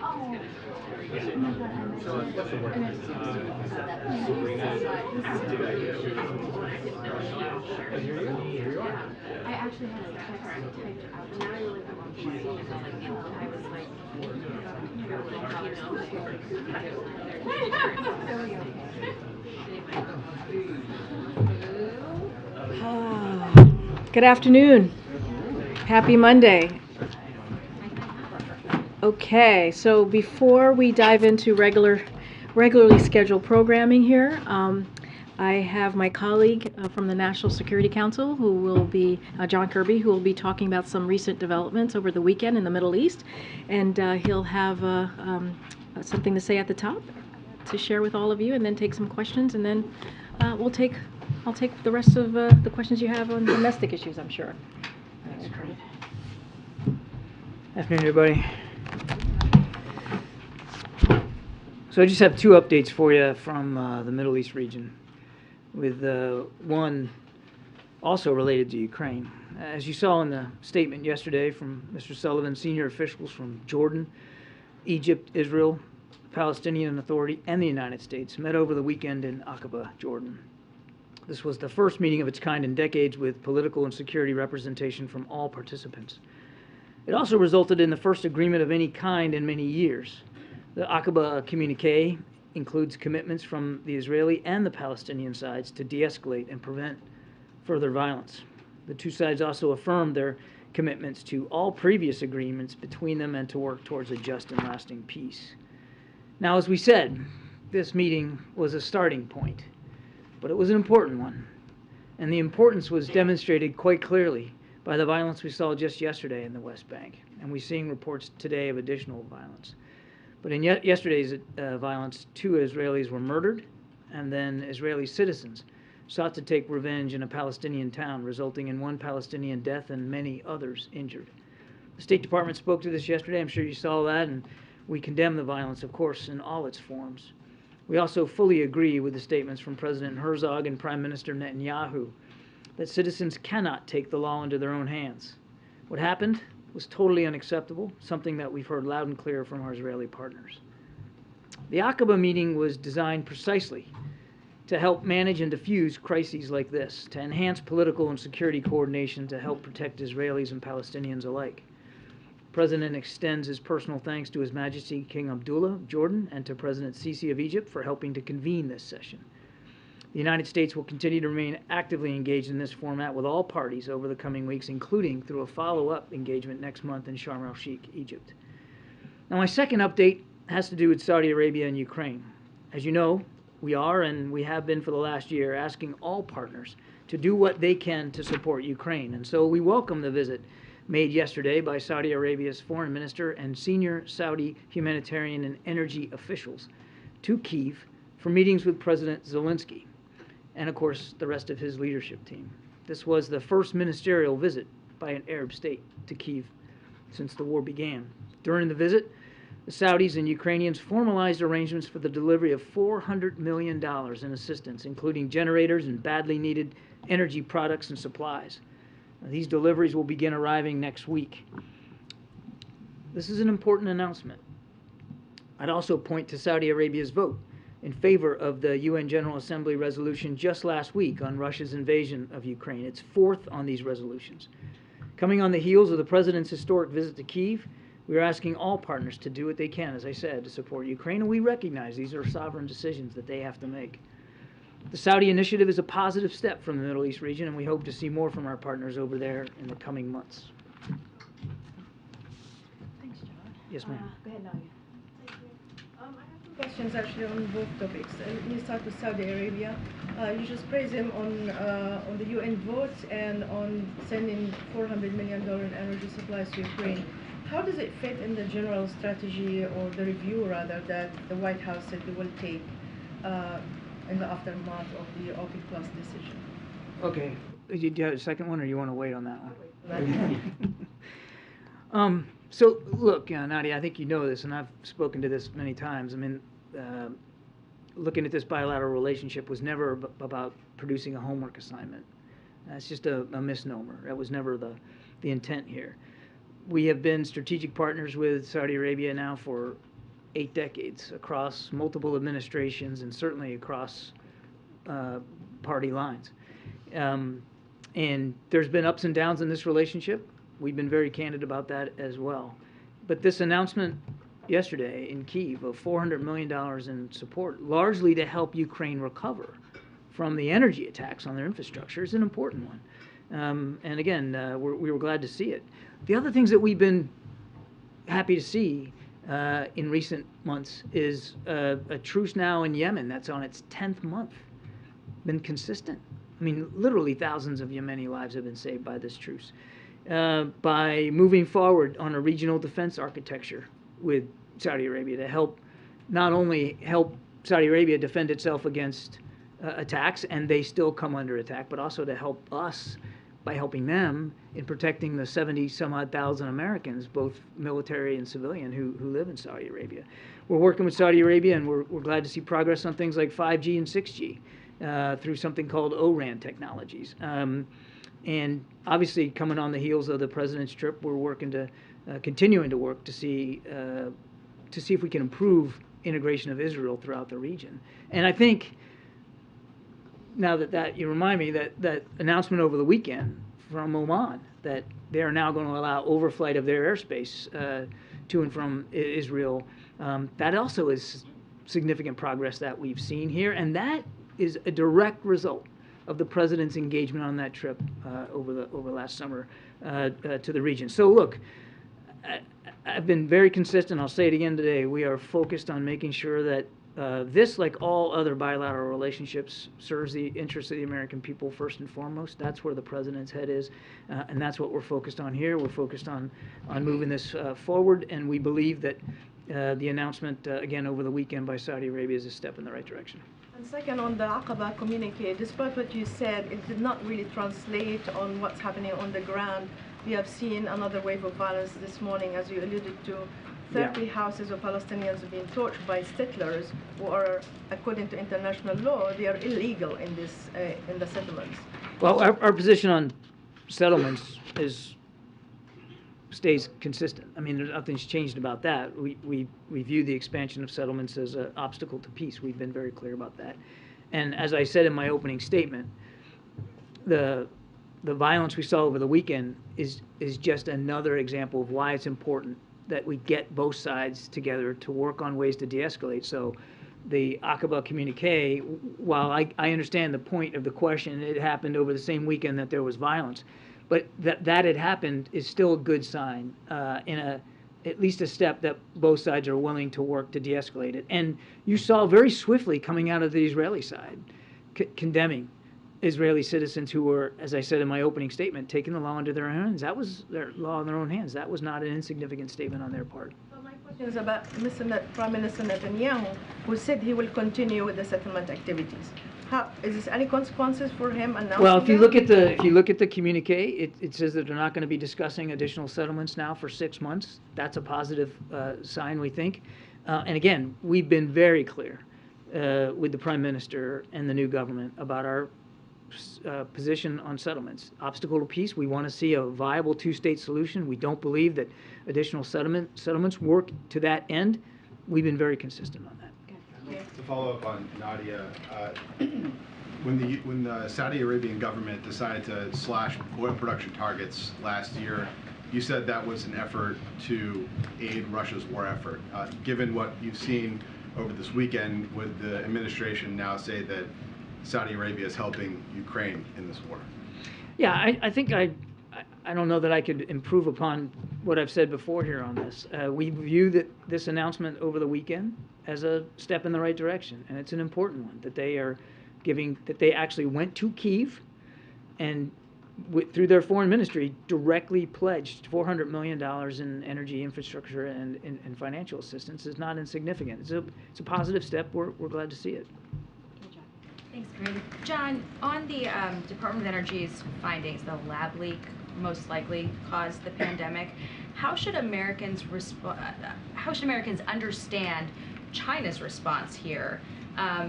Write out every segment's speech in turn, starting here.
I actually had a text typed out. Now you're like the one and I was like, Good afternoon. Happy Monday. Okay, so before we dive into regularly scheduled programming here, I have my colleague from the National Security Council, who will be John Kirby, who will be talking about some recent developments over the weekend in the Middle East, and he'll have something to say at the top to share with all of you, and then take some questions, and then I'll take the rest of the questions you have on domestic issues, I'm sure. Thanks, Karine. Afternoon, everybody. So I just have two updates for you from the Middle East region, with one also related to Ukraine. As you saw in the statement yesterday from Mr. Sullivan, senior officials from Jordan, Egypt, Israel, Palestinian Authority, and the United States met over the weekend in Aqaba, Jordan. This was the first meeting of its kind in decades with political and security representation from all participants. It also resulted in the first agreement of any kind in many years. The Aqaba communique includes commitments from the Israeli and the Palestinian sides to de-escalate and prevent further violence. The two sides also affirmed their commitments to all previous agreements between them and to work towards a just and lasting peace. Now, as we said, this meeting was a starting point, but it was an important one, and the importance was demonstrated quite clearly by the violence we saw just yesterday in the West Bank, and we're seeing reports today of additional violence. But in yesterday's violence, 2 Israelis were murdered, and then Israeli citizens sought to take revenge in a Palestinian town, resulting in 1 Palestinian death and many others injured. The State Department spoke to this yesterday. I'm sure you saw that, and we condemn the violence, of course, in all its forms. We also fully agree with the statements from President Herzog and Prime Minister Netanyahu that citizens cannot take the law into their own hands. What happened was totally unacceptable, something that we've heard loud and clear from our Israeli partners. The Aqaba meeting was designed precisely to help manage and diffuse crises like this, to enhance political and security coordination to help protect Israelis and Palestinians alike. The President extends his personal thanks to His Majesty King Abdullah of Jordan and to President Sisi of Egypt for helping to convene this session. The United States will continue to remain actively engaged in this format with all parties over the coming weeks, including through a follow-up engagement next month in Sharm el-Sheikh, Egypt. Now, my second update has to do with Saudi Arabia and Ukraine. As you know, we are, and we have been for the last year, asking all partners to do what they can to support Ukraine. And so we welcome the visit made yesterday by Saudi Arabia's foreign minister and senior Saudi humanitarian and energy officials to Kyiv for meetings with President Zelensky and, of course, the rest of his leadership team. This was the first ministerial visit by an Arab state to Kyiv since the war began. During the visit, the Saudis and Ukrainians formalized arrangements for the delivery of $400 million in assistance, including generators and badly needed energy products and supplies. Now, these deliveries will begin arriving next week. This is an important announcement. I'd also point to Saudi Arabia's vote in favor of the UN General Assembly resolution just last week on Russia's invasion of Ukraine. It's 4th on these resolutions. Coming on the heels of the President's historic visit to Kyiv, we are asking all partners to do what they can, as I said, to support Ukraine, and we recognize these are sovereign decisions that they have to make. The Saudi initiative is a positive step from the Middle East region, and we hope to see more from our partners over there in the coming months. Thanks, John. Yes, ma'am. Go ahead, Nadia. I have two questions actually on both topics. Let me start with Saudi Arabia. You just praised him on the UN vote and on sending $400 million in energy supplies to Ukraine. How does it fit in the general strategy, or the review rather, that the White House said they will take in the aftermath of the OPEC Plus decision? Okay. Do you have a second one, or you want to wait on that one? So, look, Nadia, I think you know this, and I've spoken to this many times. I mean, looking at this bilateral relationship was never about producing a homework assignment. That's just a misnomer. That was never the intent here. We have been strategic partners with Saudi Arabia now for 8 decades across multiple administrations and certainly across party lines. And there's been ups and downs in this relationship. We've been very candid about that as well. But this announcement yesterday in Kyiv of $400 million in support, largely to help Ukraine recover from the energy attacks on their infrastructure, is an important one. And again, we were glad to see it. The other things that we've been happy to see in recent months is a truce now in Yemen that's on its 10th month. Been consistent. I mean, literally thousands of Yemeni lives have been saved by this truce. By moving forward on a regional defense architecture with Saudi Arabia to help, not only help Saudi Arabia defend itself against attacks, and they still come under attack, but also to help us by helping them in protecting the 70-some-odd thousand Americans, both military and civilian, who live in Saudi Arabia. We're working with Saudi Arabia, and we're glad to see progress on things like 5G and 6G through something called O-RAN technologies. And obviously, coming on the heels of the president's trip, we're working to continuing to work to see if we can improve integration of Israel throughout the region. And I think now that you remind me that announcement over the weekend from Oman that they are now going to allow overflight of their airspace to and from Israel, that also is significant progress that we've seen here, and that is a direct result of the president's engagement on that trip over last summer to the region. So look, I've been very consistent. I'll say it again today. We are focused on making sure that this, like all other bilateral relationships, serves the interests of the American people first and foremost. That's where the president's head is, and that's what we're focused on here. We're focused on moving this forward, and we believe that the announcement, again, over the weekend by Saudi Arabia is a step in the right direction. And second, on the Aqaba communique, despite what you said, it did not really translate on what's happening on the ground. We have seen another wave of violence this morning, as you alluded to. 30 houses of Palestinians have been torched by settlers who are, according to international law, they are illegal in the settlements. Well, our position on settlements stays consistent. I mean, nothing's changed about that. We view the expansion of settlements as an obstacle to peace. We've been very clear about that. And as I said in my opening statement, the violence we saw over the weekend is just another example of why it's important that we get both sides together to work on ways to de-escalate. So the Aqaba communique, while I understand the point of the question, it happened over the same weekend that there was violence, but that had happened is still a good sign, at least a step that both sides are willing to work to de-escalate it. And you saw very swiftly coming out of the Israeli side, condemning Israeli citizens who were, as I said in my opening statement, taking the law into their own hands. That was their law in their own hands. That was not an insignificant statement on their part. So my question is about Prime Minister Netanyahu, who said he will continue with the settlement activities. Is this any consequences for him announcing? Well, if you look at the communique, it says that they're not going to be discussing additional settlements now for 6 months. That's a positive sign, we think. And again, we've been very clear with the Prime Minister and the new government about our position on settlements. Obstacle to peace, we want to see a viable two-state solution. We don't believe that additional settlements work to that end. We've been very consistent on that. To follow up on Nadia, when the Saudi Arabian government decided to slash oil production targets last year, you said that was an effort to aid Russia's war effort. Given what you've seen over this weekend, would the administration now say that Saudi Arabia is helping Ukraine in this war? Yeah, I think I don't know that I could improve upon what I've said before here on this. We view this announcement over the weekend as a step in the right direction, and it's an important one that they are giving, that they actually went to Kyiv and through their foreign ministry directly pledged $400 million in energy infrastructure and financial assistance is not insignificant. It's a positive step. We're glad to see it. Thanks, Karine. John, on the Department of Energy's findings, the lab leak most likely caused the pandemic. How should Americans understand China's response here,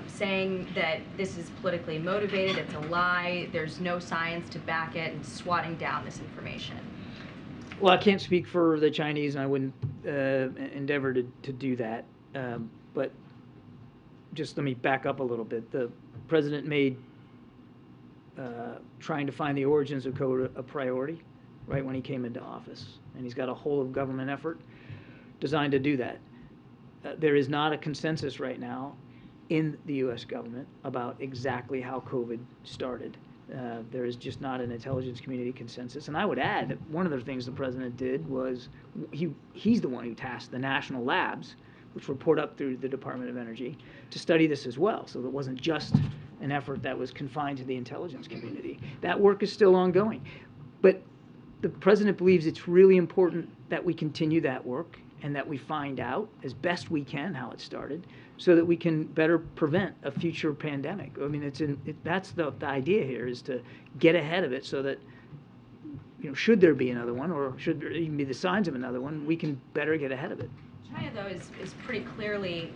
saying that this is politically motivated, it's a lie, there's no science to back it, and swatting down this information? Well, I can't speak for the Chinese, and I wouldn't endeavor to do that. But just let me back up a little bit. The president made trying to find the origins of COVID a priority right when he came into office. And he's got a whole of government effort designed to do that. There is not a consensus right now in the U.S. government about exactly how COVID started. There is just not an intelligence community consensus. And I would add that one of the things the president did was he's the one who tasked the national labs, which report up through the Department of Energy, to study this as well. So it wasn't just an effort that was confined to the intelligence community. That work is still ongoing. But the president believes it's really important that we continue that work and that we find out as best we can how it started so that we can better prevent a future pandemic. I mean, that's the idea here, is to get ahead of it so that, should there be another one, or should there even be the signs of another one, we can better get ahead of it. China, though, is pretty clearly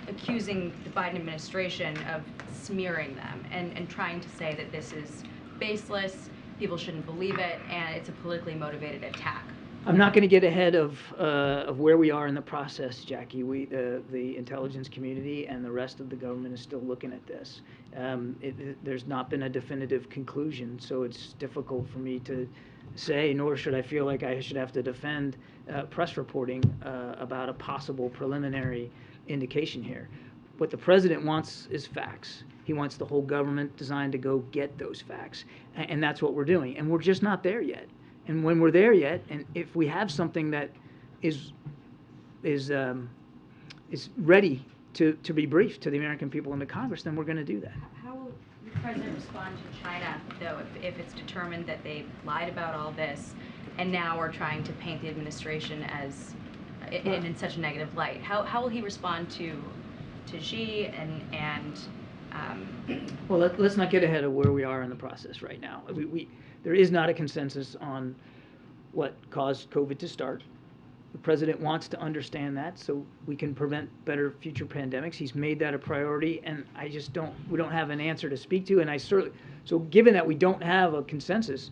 accusing the Biden administration of smearing them and trying to say that this is baseless, people shouldn't believe it, and it's a politically motivated attack. I'm not going to get ahead of where we are in the process, Jackie. The intelligence community and the rest of the government is still looking at this. There's not been a definitive conclusion, so it's difficult for me to say, nor should I feel like I should have to defend press reporting about a possible preliminary indication here. What the president wants is facts. He wants the whole government designed to go get those facts, and that's what we're doing. And we're just not there yet. And when we're there yet, and if we have something that is ready to be briefed to the American people and to Congress, then we're going to do that. How will the president respond to China, though, if it's determined that they lied about all this and now are trying to paint the administration as in such a negative light? How will he respond to Xi and Well, let's not get ahead of where we are in the process right now. There is not a consensus on what caused COVID to start. The president wants to understand that so we can prevent better future pandemics. He's made that a priority, and we don't have an answer to speak to. And so given that we don't have a consensus,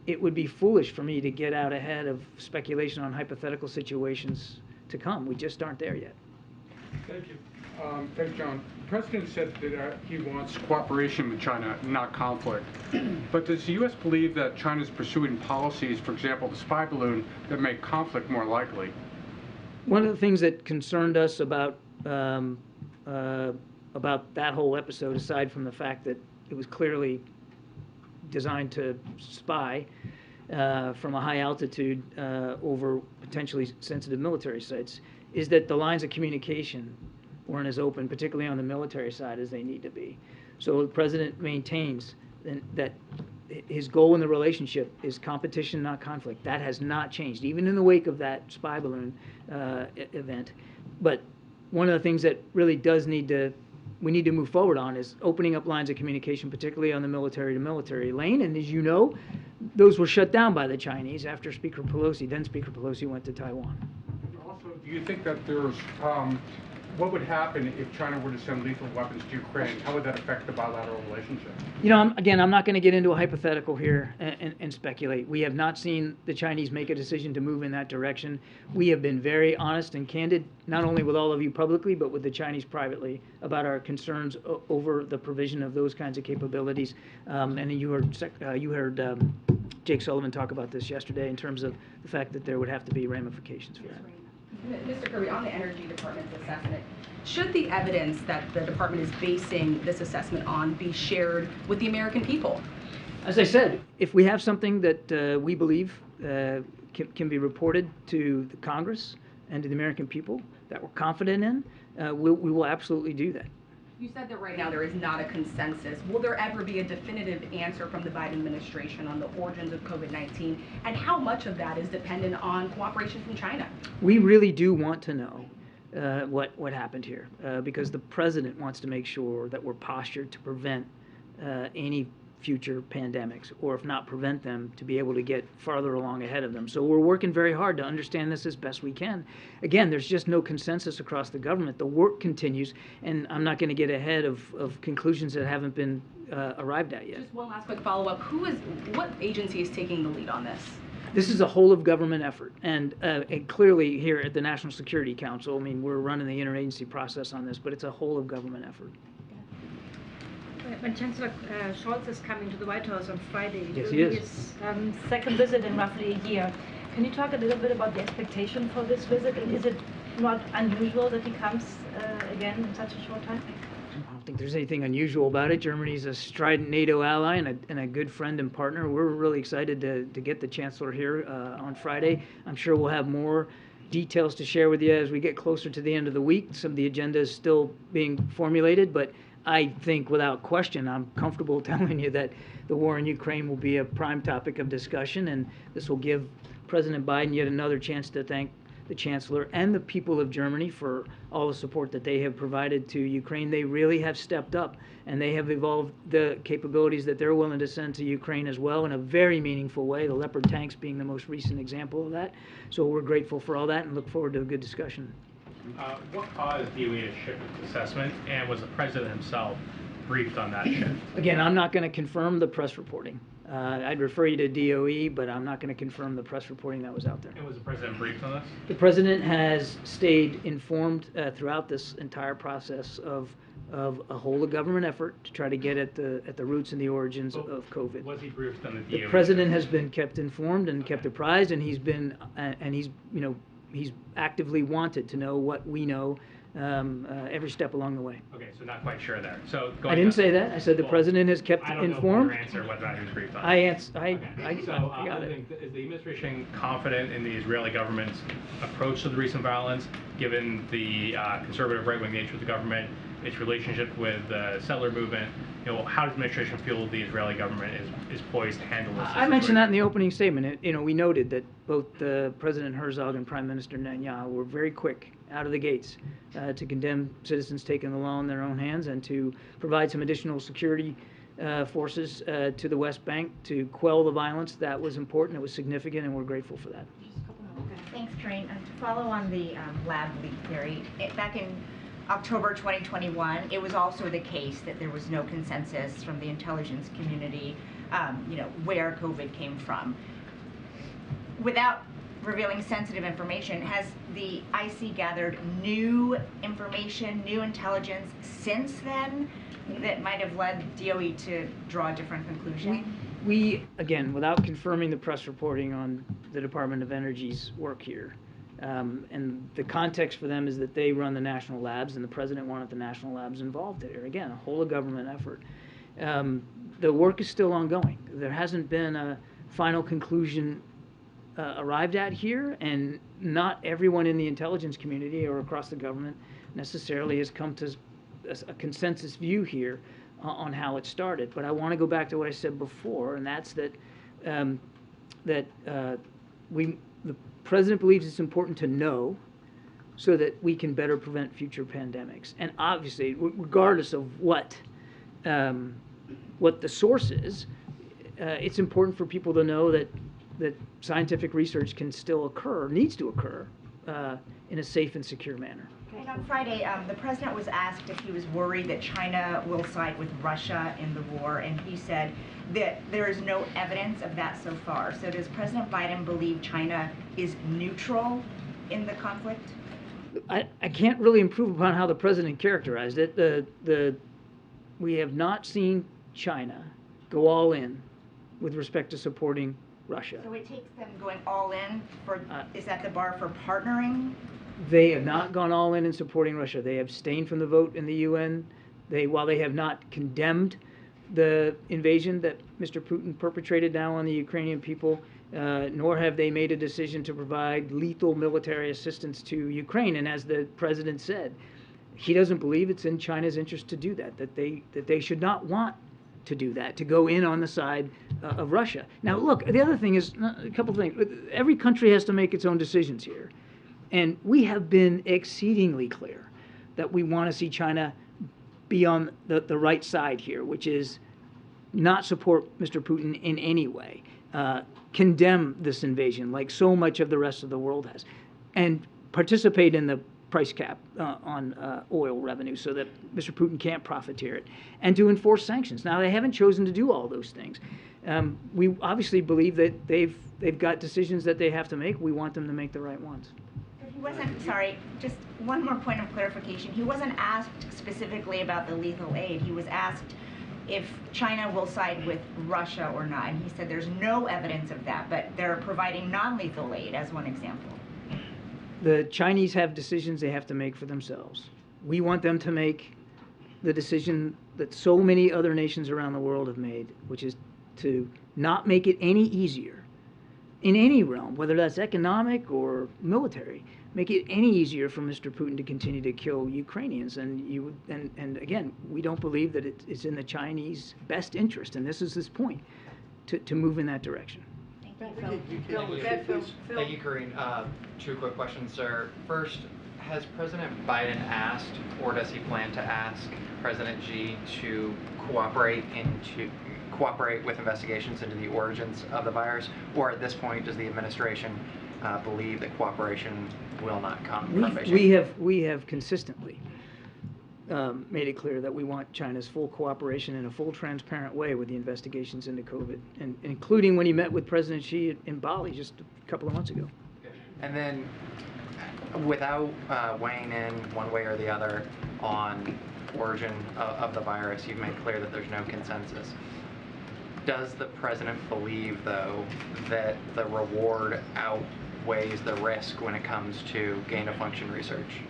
it would be foolish for me to get out ahead of speculation on hypothetical situations to come. We just aren't there yet. Thank you. Thanks, John. The president said that he wants cooperation with China, not conflict. But does the U.S. believe that China is pursuing policies, for example, the spy balloon, that make conflict more likely? One of the things that concerned us about that whole episode, aside from the fact that it was clearly designed to spy from a high altitude over potentially sensitive military sites, is that the lines of communication weren't as open, particularly on the military side, as they need to be. So the president maintains that his goal in the relationship is competition, not conflict. That has not changed, even in the wake of that spy balloon event. But one of the things that really we need to move forward on is opening up lines of communication, particularly on the military-to-military lane. And as you know, those were shut down by the Chinese after then Speaker Pelosi went to Taiwan. Also, do you think that there's what would happen if China were to send lethal weapons to Ukraine? How would that affect the bilateral relationship? I'm not going to get into a hypothetical here and speculate. We have not seen the Chinese make a decision to move in that direction. We have been very honest and candid, not only with all of you publicly, but with the Chinese privately, about our concerns over the provision of those kinds of capabilities. And you heard Jake Sullivan talk about this yesterday in terms of the fact that there would have to be ramifications for that. Mr. Kirby, on the Energy Department's assessment, should the evidence that the department is basing this assessment on be shared with the American people? As I said, if we have something that we believe can be reported to the Congress and to the American people that we're confident in, we will absolutely do that. You said that right now there is not a consensus. Will there ever be a definitive answer from the Biden administration on the origins of COVID-19, and how much of that is dependent on cooperation from China? We really do want to know what happened here because the president wants to make sure that we're postured to prevent any future pandemics, or if not prevent them, to be able to get farther along ahead of them. So we're working very hard to understand this as best we can. Again, there's just no consensus across the government. The work continues, and I'm not going to get ahead of conclusions that haven't been arrived at yet. Just one last quick follow-up. What agency is taking the lead on this? This is a whole of government effort, and clearly here at the National Security Council, I mean, we're running the interagency process on this, but it's a whole of government effort. When Chancellor Scholz is coming to the White House on Friday, Yes, it he will be is. his second visit in roughly a year. Can you talk a little bit about the expectation for this visit? And is it not unusual that he comes again in such a short time? I don't think there's anything unusual about it. Germany's a strident NATO ally and a good friend and partner. We're really excited to get the Chancellor here on Friday. I'm sure we'll have more details to share with you as we get closer to the end of the week. Some of the agenda is still being formulated, but I think without question, I'm comfortable telling you that the war in Ukraine will be a prime topic of discussion, and this will give President Biden yet another chance to thank the Chancellor and the people of Germany for all the support that they have provided to Ukraine. They really have stepped up, and they have evolved the capabilities that they're willing to send to Ukraine as well in a very meaningful way, the Leopard tanks being the most recent example of that. So we're grateful for all that and look forward to a good discussion. What caused DOE to shift its assessment, and was the President himself briefed on that shift? Again, I'm not going to confirm the press reporting. I'd refer you to DOE, but I'm not going to confirm the press reporting that was out there. And was the President briefed on this? The President has stayed informed throughout this entire process of a whole of government effort to try to get at the roots and the origins of COVID. Was he briefed on the DOE? The President has been kept informed and kept apprised, and he's actively wanted to know what we know every step along the way. Okay, so not quite sure there. So I didn't say that. I said the President has kept informed. I don't know if your answer whether or not he was briefed on I So got it. is the administration confident in the Israeli government's approach to the recent violence, given the conservative right-wing nature of the government, its relationship with the settler movement? How does the administration feel the Israeli government is poised to handle this? I mentioned that in the opening statement. We noted that both President Herzog and Prime Minister Netanyahu were very quick out of the gates to condemn citizens taking the law in their own hands and to provide some additional security forces to the West Bank to quell the violence. That was important, it was significant, and we're grateful for that. Thanks, Karine. To follow on the lab leak theory, back in October 2021, it was also the case that there was no consensus from the intelligence community, where COVID came from. Without revealing sensitive information, has the IC gathered new information, new intelligence since then that might have led DOE to draw a different conclusion? We, again, without confirming the press reporting on the Department of Energy's work here, and the context for them is that they run the national labs, and the President wanted the national labs involved there. Again, a whole of government effort. The work is still ongoing. There hasn't been a final conclusion arrived at here, and not everyone in the intelligence community or across the government necessarily has come to a consensus view here on how it started. But I want to go back to what I said before, and that's that the President believes it's important to know so that we can better prevent future pandemics. And obviously, regardless of what the source is, it's important for people to know that scientific research can still occur, needs to occur, in a safe and secure manner. And on Friday, the President was asked if he was worried that China will side with Russia in the war, and he said that there is no evidence of that so far. So does President Biden believe China is neutral in the conflict? I can't really improve upon how the President characterized it. We have not seen China go all in with respect to supporting Russia. So it takes them going all in is that the bar for partnering? They have not gone all in supporting Russia. They abstained from the vote in the UN. While they have not condemned the invasion that Mr. Putin perpetrated now on the Ukrainian people, nor have they made a decision to provide lethal military assistance to Ukraine. And as the President said, he doesn't believe it's in China's interest to do that, that they should not want to do that, to go in on the side of Russia. Now, look, the other thing is, a couple things. Every country has to make its own decisions here. And we have been exceedingly clear that we want to see China be on the right side here, which is not support Mr. Putin in any way, condemn this invasion like so much of the rest of the world has, and participate in the price cap on oil revenue so that Mr. Putin can't profiteer it, and to enforce sanctions. Now, they haven't chosen to do all those things. We obviously believe that they've got decisions that they have to make. We want them to make the right ones. He wasn't, sorry, just one more point of clarification. He wasn't asked specifically about the lethal aid. He was asked if China will side with Russia or not. And he said there's no evidence of that, but they're providing non-lethal aid as one example. The Chinese have decisions they have to make for themselves. We want them to make the decision that so many other nations around the world have made, which is to not make it any easier in any realm, whether that's economic or military, make it any easier for Mr. Putin to continue to kill Ukrainians. And again, we don't believe that it's in the Chinese best interest, and this is his point, to move in that direction. Thank you, Karine. Two quick questions, sir. First, has President Biden asked, or does he plan to ask, President Xi to cooperate with investigations into the origins of the virus? Or at this point, does the administration believe that cooperation will not come from Beijing? We have consistently made it clear that we want China's full cooperation in a full, transparent way with the investigations into COVID, and including when he met with President Xi in Bali just a couple of months ago. And then, without weighing in one way or the other on origin of the virus, you've made clear that there's no consensus. Does the president believe, though, that the reward outweighs the risk when it comes to gain-of-function research?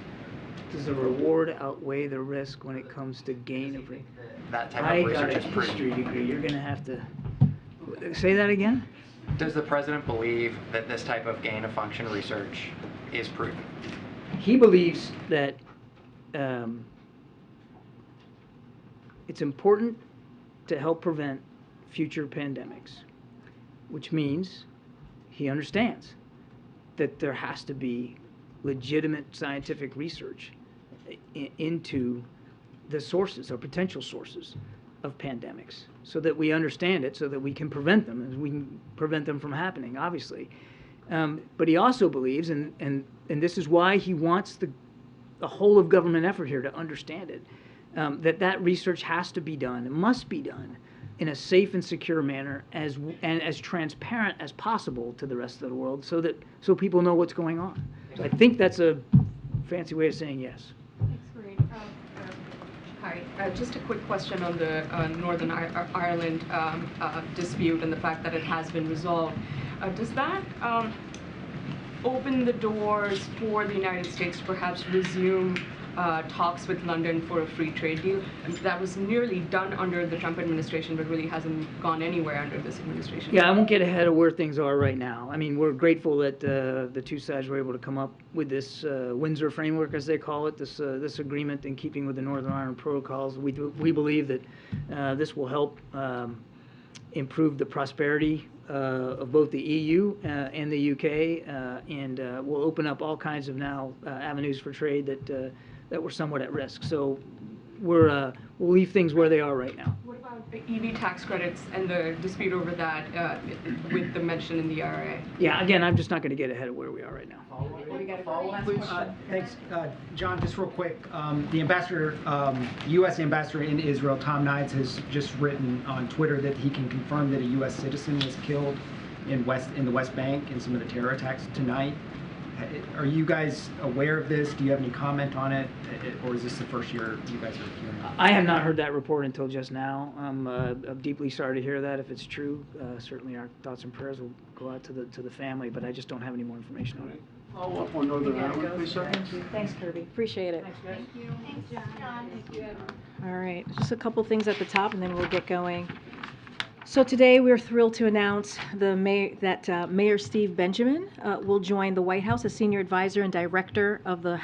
Does the reward outweigh the risk when it comes to gain of research? That type of research is I got a history degree. You're going to have to say that again? Does the president believe that this type of gain-of-function research is proven? He believes that it's important to help prevent future pandemics, which means he understands that there has to be legitimate scientific research into the sources or potential sources of pandemics, so that we understand it, so that we can prevent them, and we can prevent them from happening, obviously. But he also believes, and this is why he wants the whole of government effort here to understand it, that research has to be done, and must be done, in a safe and secure manner, and as transparent as possible to the rest of the world, so people know what's going on. So I think that's a fancy way of saying yes. Thanks, Karine. Hi, just a quick question on the Northern Ireland dispute and the fact that it has been resolved. Does that open the doors for the United States to perhaps resume talks with London for a free trade deal? That was nearly done under the Trump administration, but really hasn't gone anywhere under this administration. Yeah, I won't get ahead of where things are right now. I mean, we're grateful that the two sides were able to come up with this Windsor framework, as they call it, this agreement in keeping with the Northern Ireland protocols. We believe that this will help improve the prosperity of both the EU and the UK, and will open up all kinds of now avenues for trade that were somewhat at risk. So we'll leave things where they are right now. What about the EV tax credits and the dispute over that with the mention in the IRA? Yeah, again, I'm just not going to get ahead of where we are right now. We got a follow-up, please. Thanks, John. Just real quick, the ambassador, U.S. ambassador in Israel, Tom Nides, has just written on Twitter that he can confirm that a U.S. citizen was killed in the West Bank in some of the terror attacks tonight. Are you guys aware of this? Do you have any comment on it, or is this the first year you guys are hearing it? I have not heard that report until just now. I'm deeply sorry to hear that. If it's true, certainly our thoughts and prayers will go out to the family, but I just don't have any more information on it. Follow up on Northern Ireland, please, sir. Thanks, Kirby. Appreciate it. Thank you. Thanks, John. Thank you. All right, just a couple things at the top, and then we'll get going. So today we're thrilled to announce that Mayor Steve Benjamin will join the White House as Senior Advisor and Director of the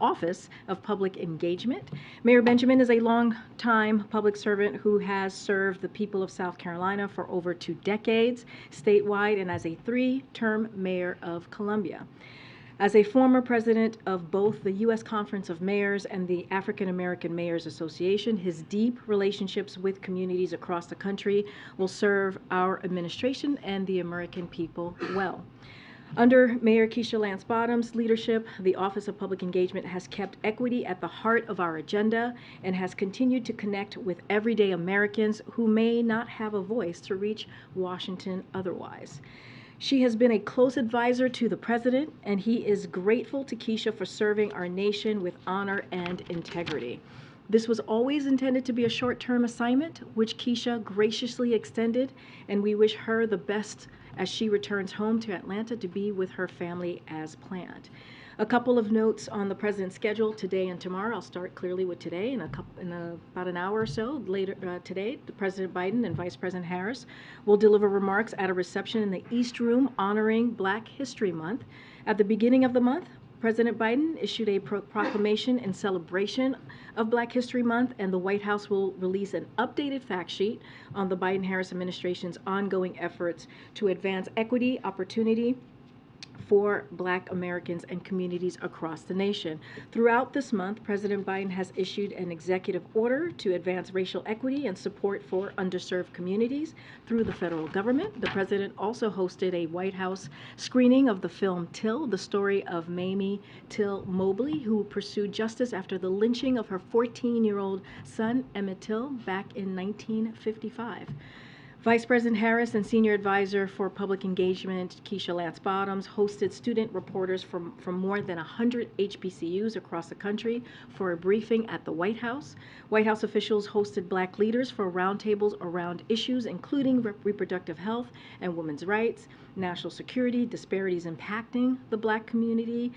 Office of Public Engagement. Mayor Benjamin is a long-time public servant who has served the people of South Carolina for over 2 decades statewide and as a 3-term mayor of Columbia. As a former president of both the U.S. Conference of Mayors and the African American Mayors Association, his deep relationships with communities across the country will serve our administration and the American people well. Under Mayor Keisha Lance Bottoms' leadership, the Office of Public Engagement has kept equity at the heart of our agenda and has continued to connect with everyday Americans who may not have a voice to reach Washington otherwise. She has been a close advisor to the President, and he is grateful to Keisha for serving our nation with honor and integrity. This was always intended to be a short-term assignment, which Keisha graciously extended, and we wish her the best as she returns home to Atlanta to be with her family as planned. A couple of notes on the President's schedule today and tomorrow. I'll start clearly with today. In about an hour or so later today, President Biden and Vice President Harris will deliver remarks at a reception in the East Room honoring Black History Month. At the beginning of the month, President Biden issued a proclamation in celebration of Black History Month, and the White House will release an updated fact sheet on the Biden-Harris administration's ongoing efforts to advance equity, opportunity for Black Americans and communities across the nation. Throughout this month, President Biden has issued an executive order to advance racial equity and support for underserved communities through the federal government. The President also hosted a White House screening of the film Till, the story of Mamie Till Mobley, who pursued justice after the lynching of her 14-year-old son, Emmett Till, back in 1955. Vice President Harris and Senior Advisor for Public Engagement, Keisha Lance Bottoms, hosted student reporters from more than 100 HBCUs across the country for a briefing at the White House. White House officials hosted Black leaders for roundtables around issues including reproductive health and women's rights, national security, disparities impacting the Black community,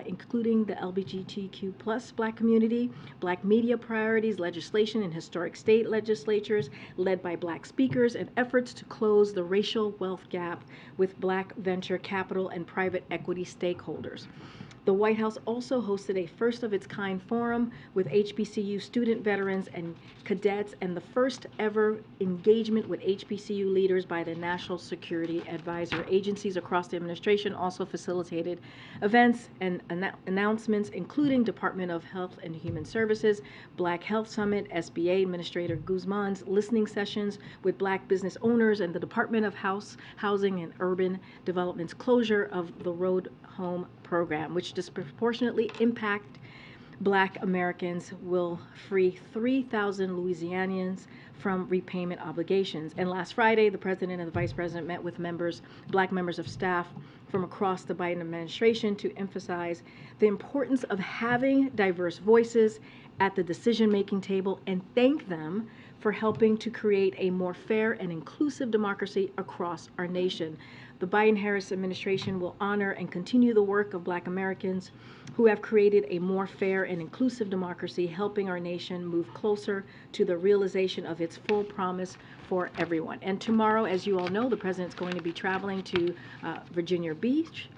including the LGBTQ+ Black community, Black media priorities, legislation in historic state legislatures led by Black speakers, and efforts to close the racial wealth gap with Black venture capital and private equity stakeholders. The White House also hosted a first-of-its-kind forum with HBCU student veterans and cadets, and the first ever engagement with HBCU leaders by the National Security Advisor. Agencies across the administration also facilitated events and announcements, including Department of Health and Human Services, Black Health Summit, SBA Administrator Guzman's listening sessions with Black business owners, and the Department of Housing and Urban Development's closure of the Road Home program, which disproportionately impact Black Americans, will free 3,000 Louisianians from repayment obligations. And last Friday, the President and the Vice President met with Black members of staff from across the Biden administration to emphasize the importance of having diverse voices at the decision-making table and thank them for helping to create a more fair and inclusive democracy across our nation. The Biden-Harris administration will honor and continue the work of Black Americans who have created a more fair and inclusive democracy, helping our nation move closer to the realization of its full promise for everyone. And tomorrow, as you all know, the President's going to be traveling to Virginia Beach,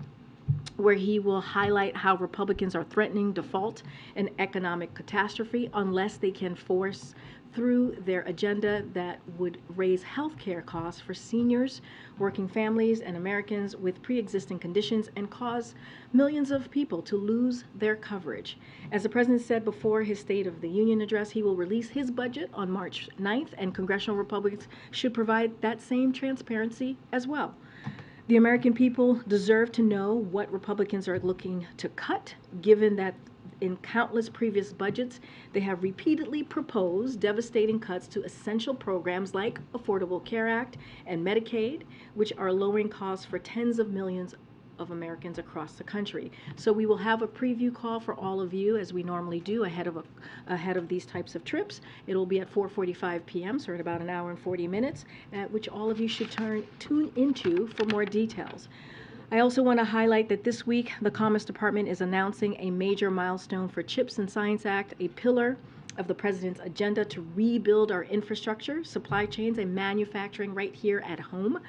where he will highlight how Republicans are threatening default and economic catastrophe unless they can force through their agenda that would raise health care costs for seniors, working families, and Americans with pre-existing conditions and cause millions of people to lose their coverage. As the President said before his State of the Union address, he will release his budget on March 9th, and congressional Republicans should provide that same transparency as well. The American people deserve to know what Republicans are looking to cut, given that in countless previous budgets, they have repeatedly proposed devastating cuts to essential programs like Affordable Care Act and Medicaid, which are lowering costs for tens of millions of Americans across the country. So we will have a preview call for all of you, as we normally do ahead of these types of trips. It'll be at 4:45 p.m., so in about an hour and 40 minutes, which all of you should tune into for more details. I also want to highlight that this week, the Commerce Department is announcing a major milestone for CHIPS and Science Act, a pillar of the President's agenda to rebuild our infrastructure, supply chains, and manufacturing right here at home.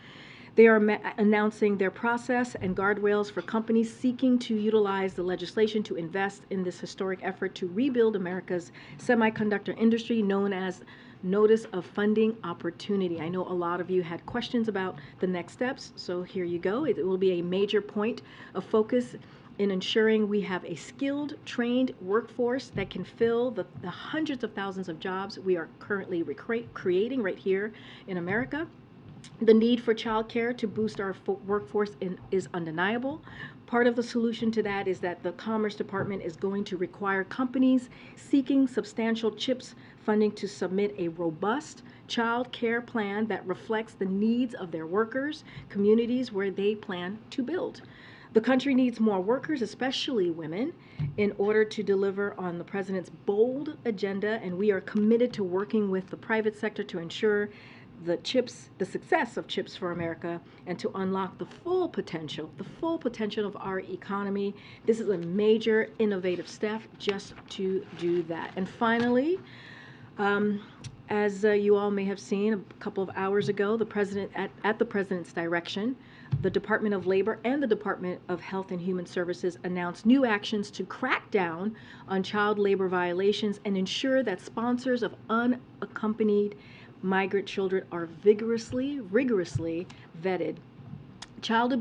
They are announcing their process and guardrails for companies seeking to utilize the legislation to invest in this historic effort to rebuild America's semiconductor industry, known as Notice of Funding Opportunity. I know a lot of you had questions about the next steps, so here you go. It will be a major point of focus in ensuring we have a skilled, trained workforce that can fill the hundreds of thousands of jobs we are currently creating right here in America. The need for childcare to boost our workforce is undeniable. Part of the solution to that is that the Commerce Department is going to require companies seeking substantial CHIPS funding to submit a robust child care plan that reflects the needs of their workers, communities where they plan to build. The country needs more workers, especially women, in order to deliver on the President's bold agenda, and we are committed to working with the private sector to ensure the success of CHIPS for America, and to unlock the full potential of our economy. This is a major innovative step just to do that. And finally, as you all may have seen a couple of hours ago, the President, at the President's direction, the Department of Labor and the Department of Health and Human Services announced new actions to crack down on child labor violations and ensure that sponsors of unaccompanied migrant children are rigorously vetted. Child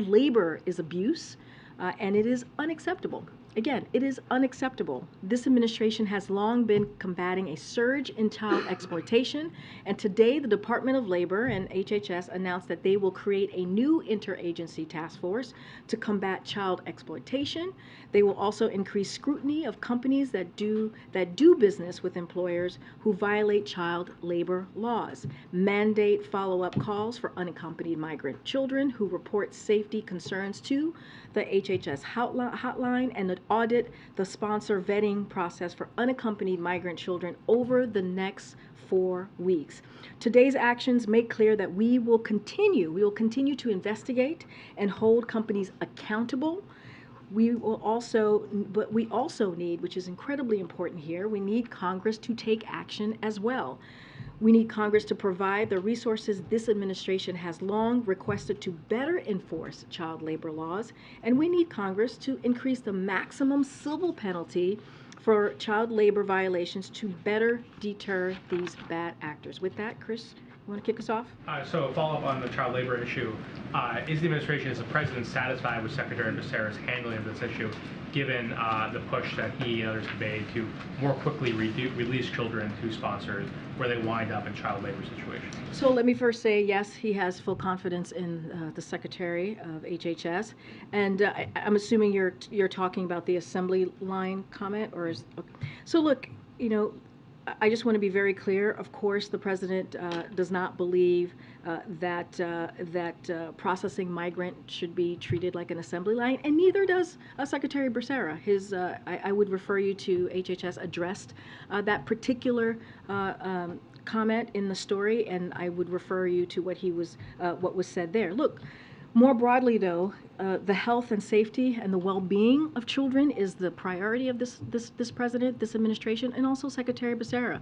labor is abuse, and it is unacceptable. Again, it is unacceptable. This administration has long been combating a surge in child exploitation, and today the Department of Labor and HHS announced that they will create a new interagency task force to combat child exploitation. They will also increase scrutiny of companies that do business with employers who violate child labor laws, mandate follow-up calls for unaccompanied migrant children who report safety concerns to the HHS hotline, and audit the sponsor vetting process for unaccompanied migrant children over the next 4 weeks. Today's actions make clear that we will continue to investigate and hold companies accountable. We also need, which is incredibly important here, we need Congress to take action as well. We need Congress to provide the resources this administration has long requested to better enforce child labor laws, and we need Congress to increase the maximum civil penalty for child labor violations to better deter these bad actors. With that, Chris, you want to kick us off? So follow up on the child labor issue. Is the administration, is the President satisfied with Secretary Becerra's handling of this issue, given the push that he and others have made to more quickly release children to sponsors where they wind up in child labor situations? So let me first say, yes, he has full confidence in the Secretary of HHS, and I'm assuming you're talking about the assembly line comment, or is okay. So look, you know, I just want to be very clear. Of course, the President does not believe that processing migrant should be treated like an assembly line, and neither does Secretary Becerra. I would refer you to HHS addressed that particular comment in the story, and I would refer you to what was said there. Look. More broadly, though, the health and safety and the well-being of children is the priority of this President, this administration, and also Secretary Becerra.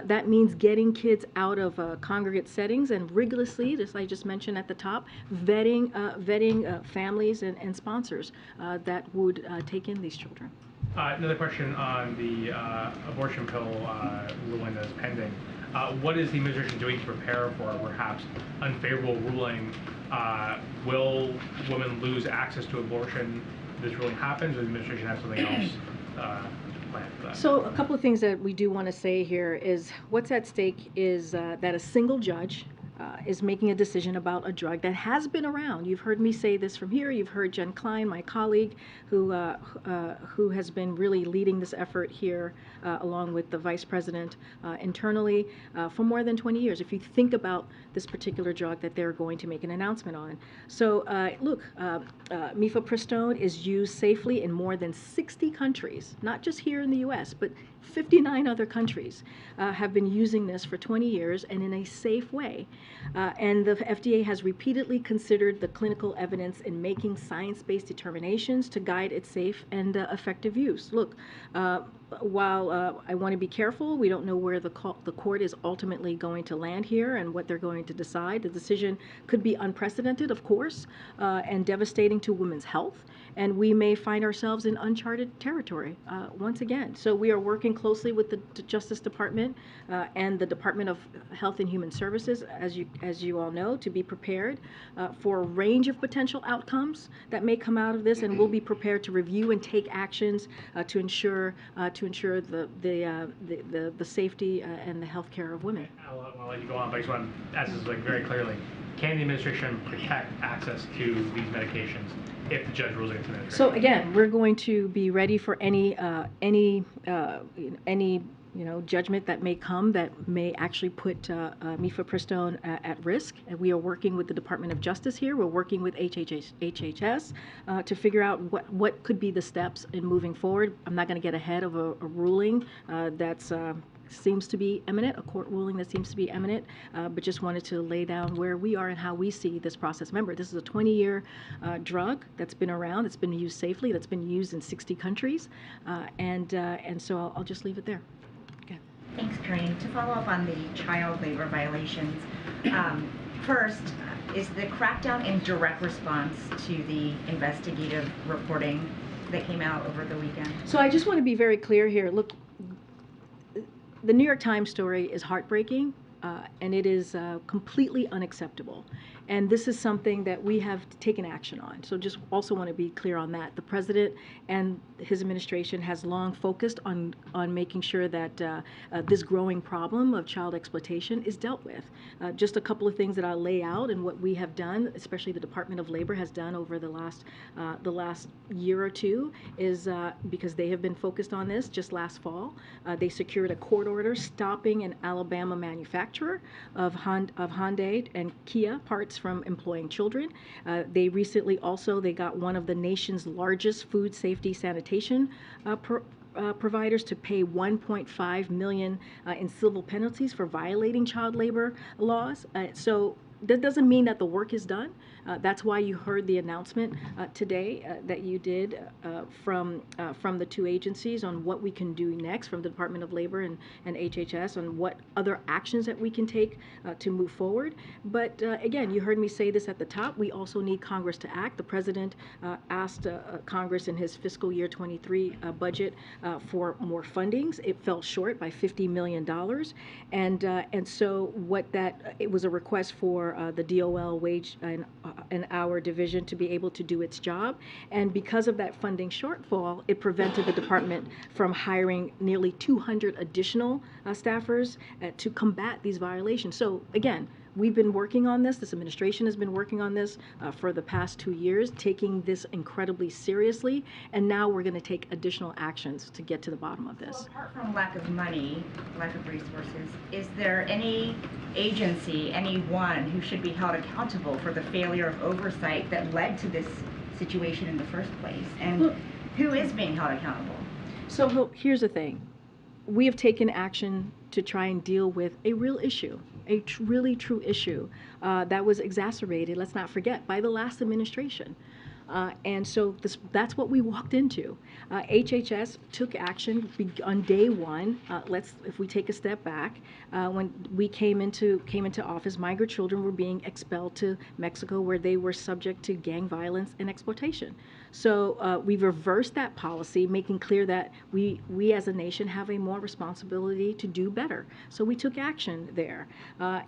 That means getting kids out of congregate settings and rigorously, as I just mentioned at the top, vetting families and sponsors that would take in these children. Another question on the abortion pill ruling that is pending. What is the administration doing to prepare for a perhaps unfavorable ruling? Will women lose access to abortion if this ruling happens, or does the administration have something else planned for that? So a couple of things that we do want to say here is what's at stake is that a single judge is making a decision about a drug that has been around. You've heard me say this from here. You've heard Jen Klein, my colleague, who has been really leading this effort here, along with the Vice President internally for more than 20 years. If you think about this particular drug that they're going to make an announcement on. So look, mifepristone is used safely in more than 60 countries, not just here in the U.S., but 59 other countries have been using this for 20 years and in a safe way. And the FDA has repeatedly considered the clinical evidence in making science-based determinations to guide its safe and effective use. Look, while I want to be careful, we don't know where the court is ultimately going to land here and what they're going to decide. The decision could be unprecedented, of course, and devastating to women's health. And we may find ourselves in uncharted territory once again. So we are working closely with the Justice Department and the Department of Health and Human Services. As you all know, to be prepared for a range of potential outcomes that may come out of this, and we'll be prepared to review and take actions to ensure the safety and the health care of women. I'll let you go on, but I just want to ask this very clearly. Can the administration protect access to these medications if the judge rules against the administration? So again, we're going to be ready for any judgment that may come that may actually put mifepristone at risk. And we are working with the Department of Justice here. We're working with HHS to figure out what could be the steps in moving forward. I'm not going to get ahead of a ruling that's seems to be imminent, a court ruling that seems to be imminent, but just wanted to lay down where we are and how we see this process. Remember, this is a 20-year drug that's been around, that's been used safely, that's been used in 60 countries, and so I'll just leave it there. Okay. Thanks, Karine. To follow up on the child labor violations, first, is the crackdown in direct response to the investigative reporting that came out over the weekend? So I just want to be very clear here. Look, the New York Times story is heartbreaking, and it is completely unacceptable. And this is something that we have taken action on. So just also want to be clear on that. The president and his administration has long focused on making sure that this growing problem of child exploitation is dealt with. Just a couple of things that I'll lay out and what we have done, especially the Department of Labor has done over the last year or two, is because they have been focused on this. Just last fall, they secured a court order stopping an Alabama manufacturer of Hyundai and Kia parts from employing children. They recently also, they got one of the nation's largest food safety sanitation providers to pay $1.5 million in civil penalties for violating child labor laws. So that doesn't mean that the work is done. That's why you heard the announcement today that you did from the two agencies on what we can do next, from the Department of Labor and HHS, on what other actions that we can take to move forward. But again, you heard me say this at the top, we also need Congress to act. The President asked Congress in his fiscal year 23 budget for more fundings. It fell short by $50 million. And so it was a request for the DOL wage and hour division to be able to do its job. And because of that funding shortfall, it prevented the department from hiring nearly 200 additional staffers to combat these violations. So again, we've been working on this. This administration has been working on this for the past 2 years, taking this incredibly seriously. And now we're going to take additional actions to get to the bottom of this. So apart from lack of money, lack of resources, is there any agency, anyone who should be held accountable for the failure of oversight that led to this situation in the first place? And who is being held accountable? So here's the thing. We have taken action to try and deal with a real issue, a really true issue that was exacerbated, let's not forget, by the last administration. And so that's what we walked into. HHS took action on day one. If we take a step back, when we came into office, migrant children were being expelled to Mexico, where they were subject to gang violence and exploitation. So we reversed that policy, making clear that we as a nation have a more responsibility to do better. So we took action there.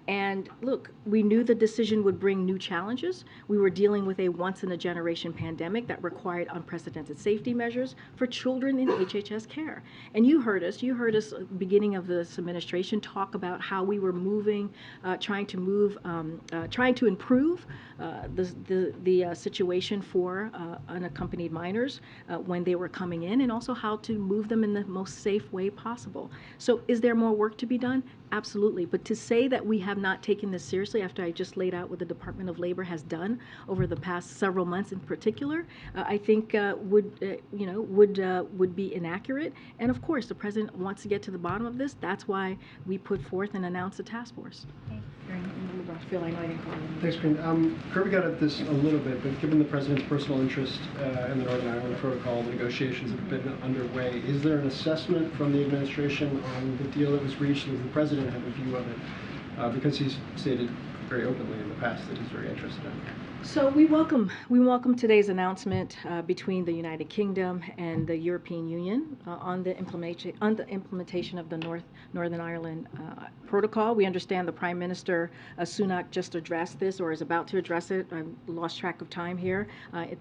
And look, we knew the decision would bring new challenges. We were dealing with a once-in-a-generation pandemic that required unprecedented safety measures for children in HHS care. And you heard us at the beginning of this administration talk about how we were trying to improve the situation for unaccompanied minors when they were coming in, and also how to move them in the most safe way possible. So is there more work to be done? Absolutely. But to say that we have not taken this seriously, after I just laid out what the Department of Labor has done over the past several months in particular, I think would be inaccurate. And of course, the president wants to get to the bottom of this. That's why we put forth and announced a task force. Phil, I know I didn't call you. Thanks, Karine. Kirby got at this a little bit, but given the president's personal interest in the Northern Ireland Protocol, the negotiations have been underway. Is there an assessment from the administration on the deal that was reached? Does the president have a view of it? Because he's stated very openly in the past that he's very interested in. So we welcome today's announcement between the United Kingdom and the European Union on the implementation of the Northern Ireland Protocol. We understand the Prime Minister Sunak just addressed this or is about to address it. I've lost track of time here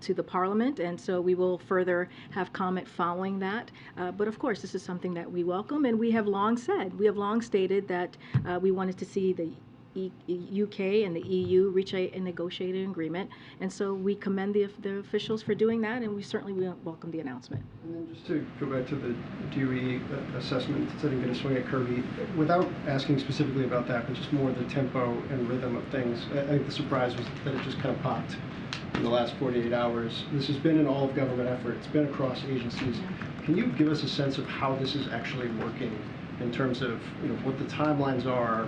to the Parliament, and so we will further have comment following that. But of course, this is something that we welcome, and we have long stated that we wanted to see the UK and the EU reach a negotiated agreement, and so we commend the officials for doing that, and we certainly welcome the announcement. And then just to go back to the DOE assessment, instead of going to swing at Kirby, without asking specifically about that, but just more the tempo and rhythm of things, I think the surprise was that it just kind of popped in the last 48 hours. This has been an all-of-government effort. It's been across agencies. Can you give us a sense of how this is actually working in terms of what the timelines are,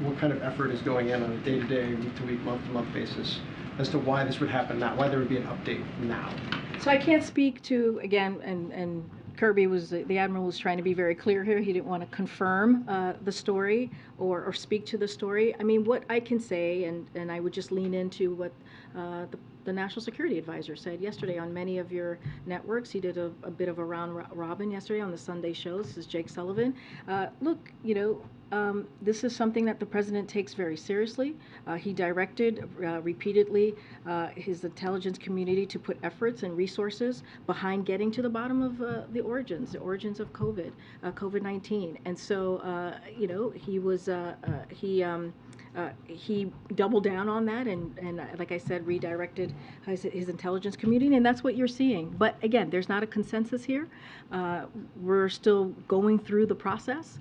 what kind of effort is going in on a day-to-day, week-to-week, month-to-month basis as to why this would happen now, why there would be an update now? So I can't speak to, again, and Kirby the Admiral was trying to be very clear here. He didn't want to confirm the story or speak to the story. I mean, what I can say, and I would just lean into what the National Security Advisor said yesterday on many of your networks. He did a bit of a round robin yesterday on the Sunday shows. This is Jake Sullivan. Look, this is something that the President takes very seriously. He directed repeatedly his intelligence community to put efforts and resources behind getting to the bottom of the origins of COVID-19. And so, he doubled down on that and like I said, redirected his intelligence community, and that's what you're seeing. But again, there's not a consensus here. We're still going through the process,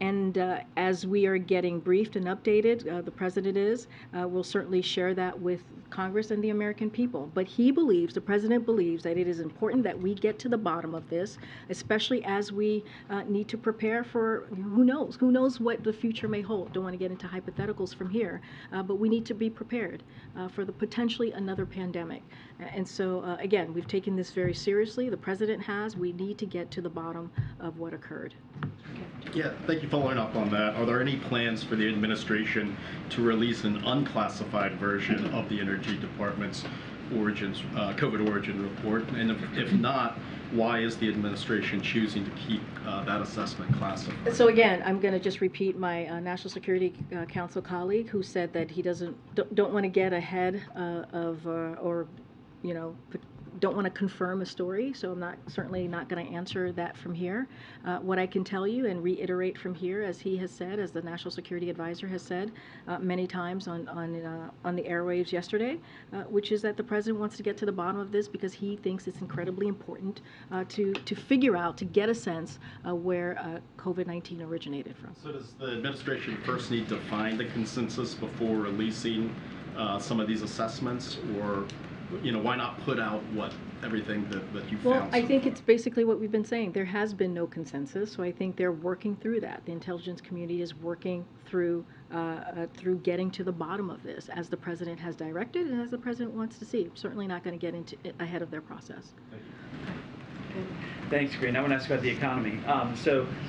and as we are getting briefed and updated, the President will certainly share that with Congress and the American people. But the President believes that it is important that we get to the bottom of this, especially as we need to prepare for who knows what the future may hold. Don't want to get into hypotheticals from here, but we need to be prepared for the potentially another pandemic. And so again, we've taken this very seriously. The President has. We need to get to the bottom of what occurred. Yeah, thank you. Following up on that, are there any plans for the administration to release an unclassified version of the Energy Department's COVID origin report? And if not, why is the administration choosing to keep that assessment classified? So again, I'm going to just repeat my National Security Council colleague who said that he don't want to get ahead don't want to confirm a story, so I'm certainly not going to answer that from here. What I can tell you and reiterate from here, as he has said, as the National Security Advisor has said many times on the airwaves yesterday, which is that the President wants to get to the bottom of this because he thinks it's incredibly important to figure out, to get a sense where COVID-19 originated from. So does the administration first need to find a consensus before releasing some of these assessments, or why not put out everything that you found? Well, I think it's basically what we've been saying. There has been no consensus, so I think they're working through that. The intelligence community is working through getting to the bottom of this, as the President has directed and as the President wants to see. Certainly not going to get into ahead of their process. Thank you. Thanks, Karine. I want to ask about the economy.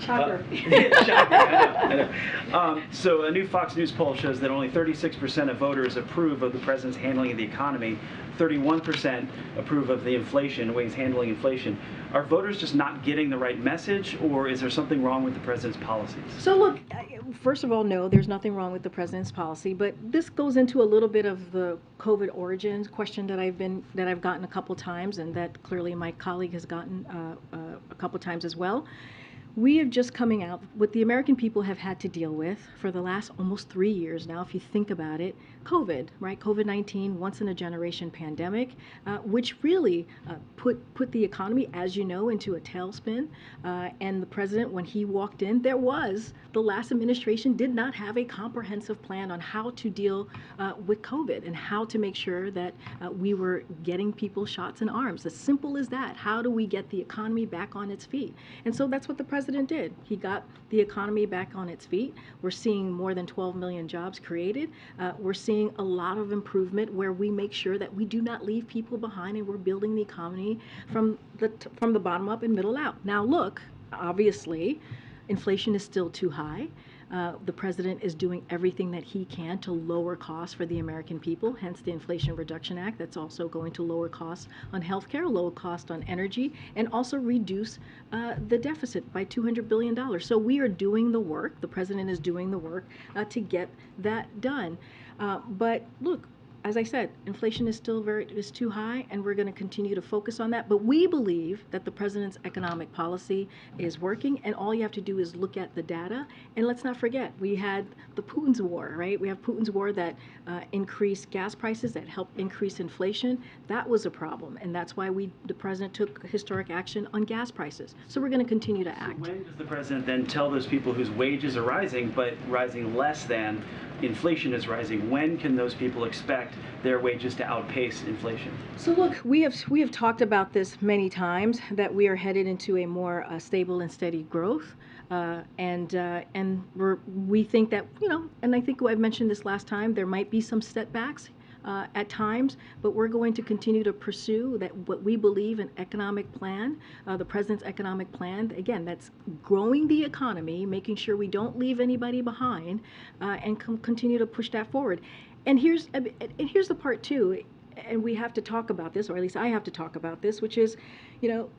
Shocker. Shocking, I know. So a new Fox News poll shows that only 36% of voters approve of the President's handling of the economy. 31% approve of the inflation, ways handling inflation. Are voters just not getting the right message, or is there something wrong with the President's policies? So look, first of all, no, there's nothing wrong with the President's policy, but this goes into a little bit of the COVID origins question that I've gotten a couple times, and that clearly my colleague has gotten a couple times as well. We are just coming out, what the American people have had to deal with for the last almost 3 years now, if you think about it, COVID, right? COVID-19, once in a generation pandemic, which really put the economy, as you know, into a tailspin. And the President, when he walked in, the last administration did not have a comprehensive plan on how to deal with COVID and how to make sure that we were getting people shots in arms. As simple as that. How do we get the economy back on its feet? And so that's what the President did. He got the economy back on its feet. We're seeing more than 12 million jobs created. We're seeing a lot of improvement where we make sure that we do not leave people behind, and we're building the economy from the bottom up and middle out. Now look, obviously, inflation is still too high. The president is doing everything that he can to lower costs for the American people, hence the Inflation Reduction Act. That's also going to lower costs on healthcare, lower cost on energy, and also reduce the deficit by $200 billion. So we are doing the work. The president is doing the work to get that done. But look, as I said, inflation is still is too high, and we're going to continue to focus on that. But we believe that the president's economic policy is working, and all you have to do is look at the data. And let's not forget, we had the Putin's war, right? We have Putin's war that increased gas prices, that helped increase inflation. That was a problem, and that's why the president took historic action on gas prices. So we're going to continue to act. So when does the president then tell those people whose wages are rising, but rising less than inflation is rising, when can those people expect their wages to outpace inflation? So look, we have talked about this many times, that we are headed into a more stable and steady growth, and we think that, and I think I've mentioned this last time, there might be some setbacks at times, but we're going to continue to pursue that what we believe an economic plan, the president's economic plan. Again, that's growing the economy, making sure we don't leave anybody behind, and continue to push that forward. And here's the part too, and we have to talk about this, or at least I have to talk about this, which is,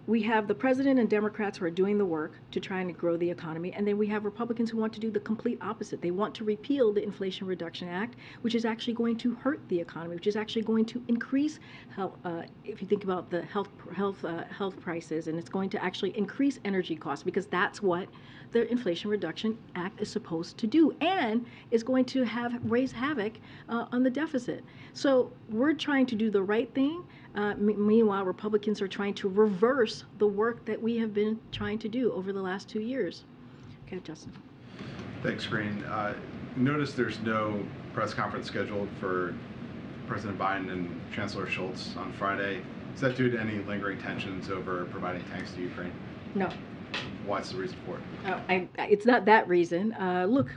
we have the president and Democrats who are doing the work to try and grow the economy, and then we have Republicans who want to do the complete opposite. They want to repeal the Inflation Reduction Act, which is actually going to hurt the economy, which is actually going to increase health, if you think about the health prices, and it's going to actually increase energy costs, because that's what the Inflation Reduction Act is supposed to do, and is going to raise havoc on the deficit. So we're trying to do the right thing. Meanwhile, Republicans are trying to reverse the work that we have been trying to do over the last 2 years. Okay, Justin. Thanks, Karine. Notice there's no press conference scheduled for President Biden and Chancellor Scholz on Friday. Is that due to any lingering tensions over providing tanks to Ukraine? No. What's the reason for it? It's not that reason. Look,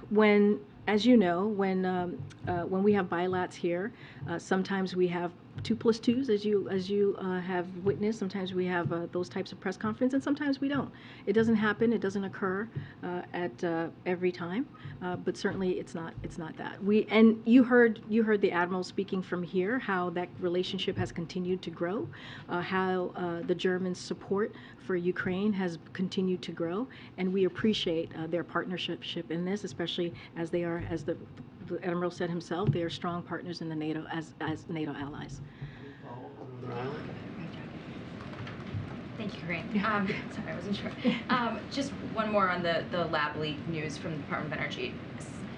as you know, when we have bilats here, sometimes we have 2+2s, as you have witnessed. Sometimes we have those types of press conferences, and sometimes we don't. It doesn't happen. It doesn't occur at every time. But certainly, it's not that. And you heard the admiral speaking from here, how that relationship has continued to grow, how the Germans' support for Ukraine has continued to grow, and we appreciate their partnership in this, especially as they are, as the admiral said himself, they are strong partners in the NATO as NATO allies. Thank you, Karine. Sorry, I wasn't sure. Just one more on the lab leak news from the Department of Energy.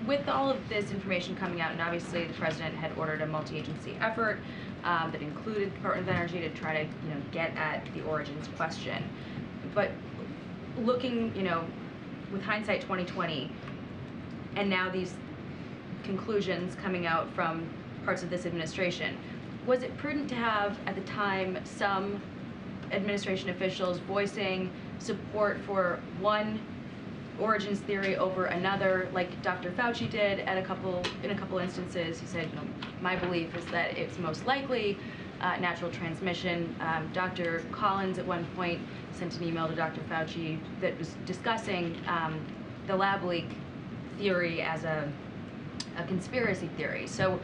With all of this information coming out, and obviously the president had ordered a multi-agency effort that included the Department of Energy to try to get at the origins question. But looking, with hindsight 2020, and now these conclusions coming out from parts of this administration, was it prudent to have at the time some administration officials voicing support for one origins theory over another, like Dr. Fauci did in a couple instances? He said, my belief is that it's most likely natural transmission. Dr. Collins at one point sent an email to Dr. Fauci that was discussing the lab leak theory as a conspiracy theory. So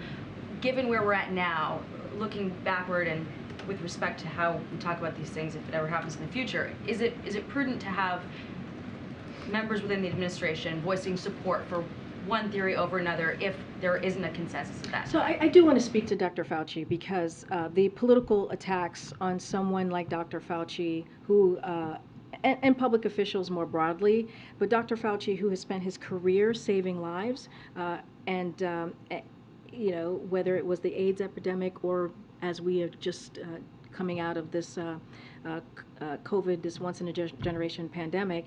given where we're at now, looking backward and with respect to how we talk about these things, if it ever happens in the future, is it prudent to have members within the administration voicing support for one theory over another if there isn't a consensus of that? So I do want to speak to Dr. Fauci, because the political attacks on someone like Dr. Fauci, who and public officials more broadly, but Dr. Fauci, who has spent his career saving lives, and whether it was the AIDS epidemic or as we are just coming out of this COVID, this once-in-a-generation pandemic,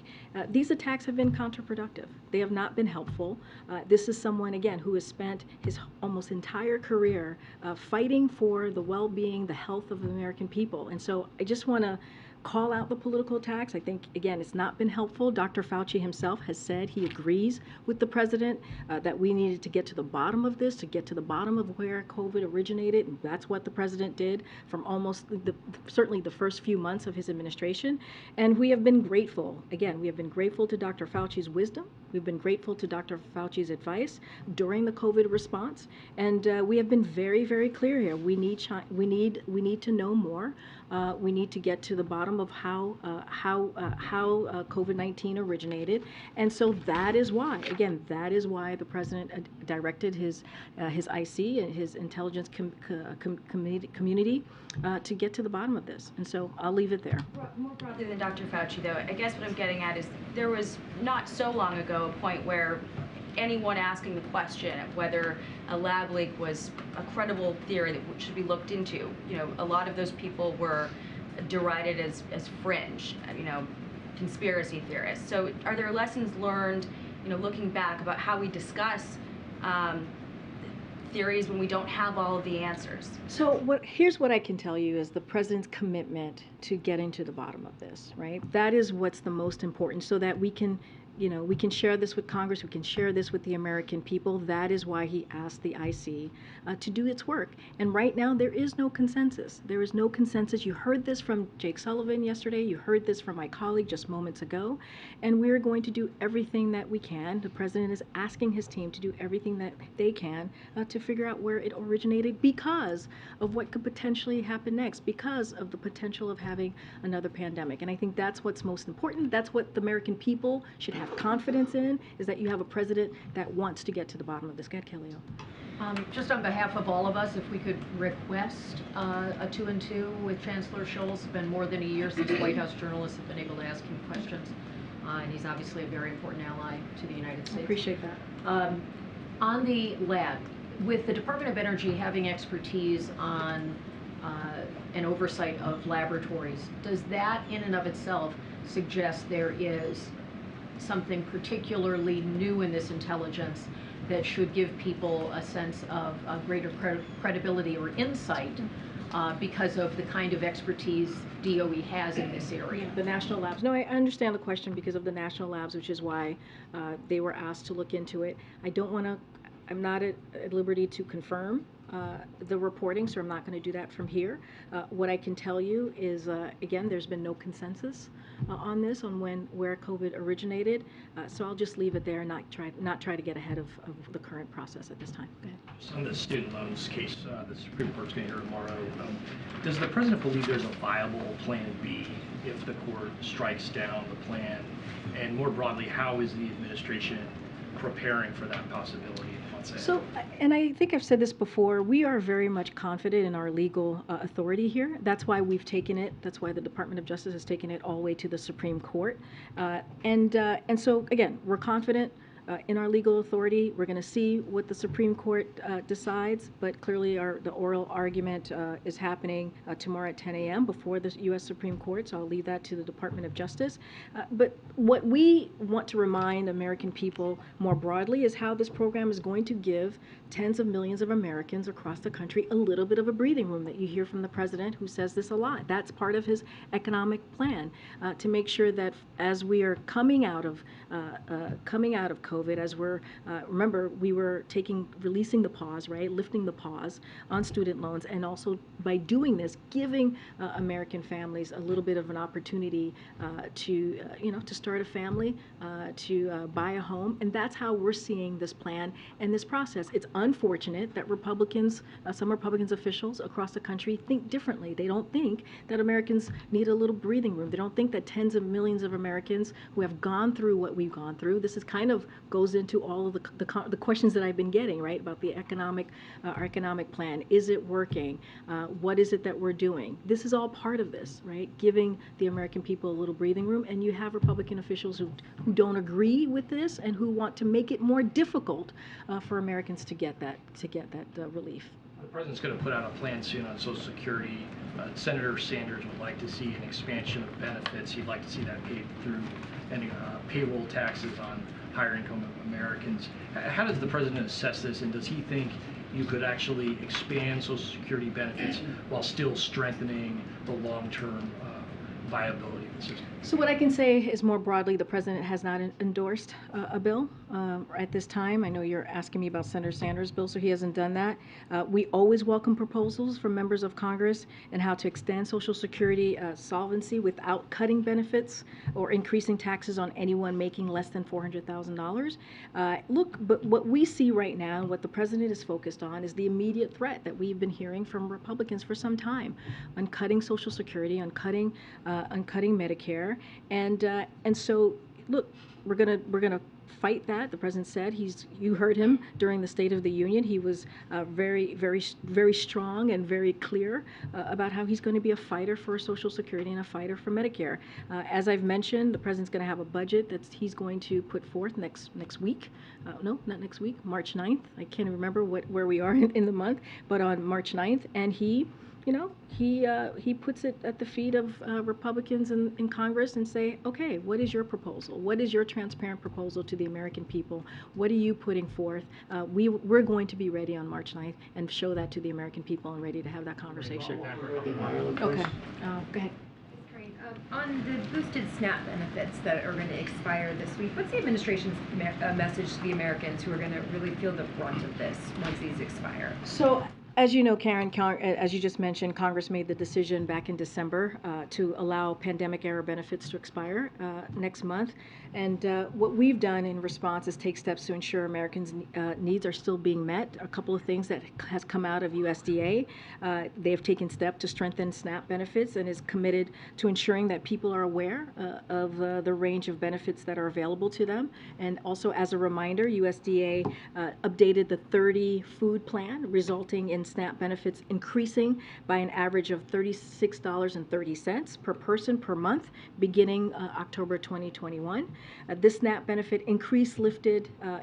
these attacks have been counterproductive. They have not been helpful. This is someone, again, who has spent his almost entire career fighting for the well-being, the health of the American people. And so I just want to call out the political attacks. I think, again, it's not been helpful. Dr. Fauci himself has said he agrees with the president that we needed to get to the bottom of this, to get to the bottom of where COVID originated. And that's what the president did from certainly the first few months of his administration. And we have been grateful. Again, we have been grateful to Dr. Fauci's wisdom. We've been grateful to Dr. Fauci's advice during the COVID response. And we have been very, very clear here. We need to know more. We need to get to the bottom of how COVID-19 originated, and so that is why, again, that is why the president directed his IC and his intelligence community to get to the bottom of this. And so I'll leave it there. More broadly than Dr. Fauci, though, I guess what I'm getting at is there was not so long ago a point where anyone asking the question of whether a lab leak was a credible theory that should be looked into, a lot of those people were derided as fringe, conspiracy theorists. So are there lessons learned, looking back about how we discuss theories when we don't have all of the answers? So here's what I can tell you is the president's commitment to getting to the bottom of this, right? That is what's the most important, so that we can share this with Congress, we can share this with the American people. That is why he asked the IC to do its work. And right now, there is no consensus. There is no consensus. You heard this from Jake Sullivan yesterday. You heard this from my colleague just moments ago. And we're going to do everything that we can. The president is asking his team to do everything that they can to figure out where it originated, because of what could potentially happen next, because of the potential of having another pandemic. And I think that's what's most important. That's what the American people should have confidence in, is that you have a president that wants to get to the bottom of this. Go ahead, Kelly. Just on behalf of all of us, if we could request a 2-and-2 with Chancellor Scholz. It's been more than a year since White House journalists have been able to ask him questions, and he's obviously a very important ally to the United States. I appreciate that. On the lab, with the Department of Energy having expertise on an oversight of laboratories, does that in and of itself suggest there is something particularly new in this intelligence that should give people a sense of greater credibility or insight because of the kind of expertise DOE has in this area? The national labs. No, I understand the question because of the national labs, which is why they were asked to look into it. I'm not at liberty to confirm the reporting, so I'm not going to do that from here. What I can tell you is, again, there's been no consensus on this, on where COVID originated. So I'll just leave it there and not try to get ahead of the current process at this time. Go ahead. Just on the student loans case, the Supreme Court's going to hear tomorrow. Does the president believe there's a viable plan B if the court strikes down the plan? And more broadly, how is the administration preparing for that possibility? So, and I think I've said this before, we are very much confident in our legal authority here. That's why we've taken it, that's why the Department of Justice has taken it all the way to the Supreme Court. And so, again, we're confident in our legal authority. We're going to see what the Supreme Court decides, but clearly the oral argument is happening tomorrow at 10 a.m. before the U.S. Supreme Court, so I'll leave that to the Department of Justice. But what we want to remind American people more broadly is how this program is going to give tens of millions of Americans across the country a little bit of a breathing room, that you hear from the president, who says this a lot. That's part of his economic plan, to make sure that as we are coming out of COVID, as we're remember, we were releasing the pause, right, lifting the pause on student loans, and also by doing this, giving American families a little bit of an opportunity to start a family, to buy a home, and that's how we're seeing this plan and this process. It's unfortunate that some Republican officials across the country think differently. They don't think that Americans need a little breathing room. They don't think that tens of millions of Americans who have gone through what we've gone through, this is kind of goes into all of the questions that I've been getting, right, about the our economic plan. Is it working? What is it that we're doing? This is all part of this, right, giving the American people a little breathing room. And you have Republican officials who don't agree with this and who want to make it more difficult for Americans to get that relief. The president's going to put out a plan soon on Social Security. Senator Sanders would like to see an expansion of benefits. He'd like to see that paid through any payroll taxes on higher income Americans. How does the president assess this, and does he think you could actually expand Social Security benefits while still strengthening the long-term viability of the system. So what I can say is more broadly, the president has not endorsed a bill at this time. I know you're asking me about Senator Sanders' bill, so he hasn't done that. We always welcome proposals from members of Congress and how to extend Social Security solvency without cutting benefits or increasing taxes on anyone making less than $400,000. Look, but what we see right now, what the president is focused on, is the immediate threat that we've been hearing from Republicans for some time on cutting Social Security, on cutting Medicare, and so look, we're gonna fight that. The president said you heard him during the State of the Union. He was very strong and very clear about how he's going to be a fighter for Social Security and a fighter for Medicare. As I've mentioned, the president's going to have a budget that he's going to put forth next week. No, not next week, March 9th. I can't remember where we are in the month, but on March 9th, and he puts it at the feet of Republicans in Congress and say, okay, what is your proposal? What is your transparent proposal to the American people? What are you putting forth? We're going to be ready on March 9th and show that to the American people and ready to have that conversation. Okay, go ahead. On the boosted SNAP benefits that are going to expire this week, what's the administration's message to the Americans who are going to really feel the brunt of this once these expire? So, as you know, Karen, as you just mentioned, Congress made the decision back in December to allow pandemic-era benefits to expire next month. And what we've done in response is take steps to ensure Americans' needs are still being met. A couple of things that has come out of USDA. They have taken steps to strengthen SNAP benefits and is committed to ensuring that people are aware of the range of benefits that are available to them. And also, as a reminder, USDA updated the 30 food plan, resulting in SNAP benefits increasing by an average of $36.30 per person per month beginning October 2021. This SNAP benefit increase lifted an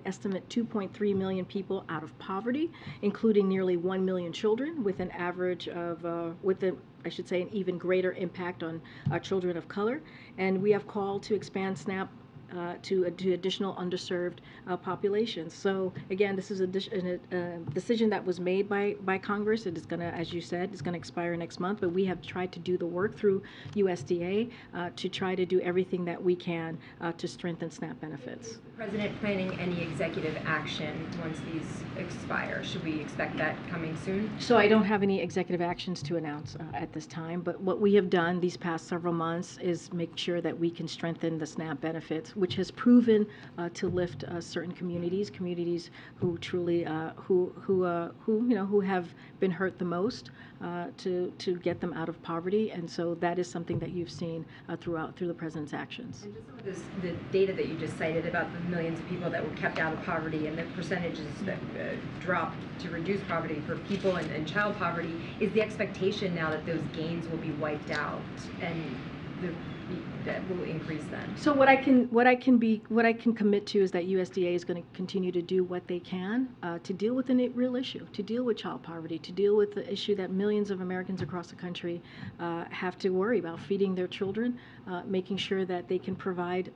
estimate 2.3 million people out of poverty, including nearly 1 million children, with an average of I should say an even greater impact on children of color. And we have called to expand SNAP to additional underserved populations. So again, this is a decision that was made by Congress. It is going to, as you said, it's going to expire next month, but we have tried to do the work through USDA to try to do everything that we can to strengthen SNAP benefits. Is the President planning any executive action once these expire? Should we expect that coming soon? So I don't have any executive actions to announce at this time, but what we have done these past several months is make sure that we can strengthen the SNAP benefits, which has proven to lift certain communities who truly who have been hurt the most, to get them out of poverty. And so that is something that you've seen through the president's actions. And just some of the data that you just cited about the millions of people that were kept out of poverty and the percentages that dropped to reduce poverty for people and child poverty, is the expectation now that those gains will be wiped out and that will increase then? So what I can commit to is that USDA is going to continue to do what they can to deal with a real issue, to deal with child poverty, to deal with the issue that millions of Americans across the country have to worry about, feeding their children, making sure that they can provide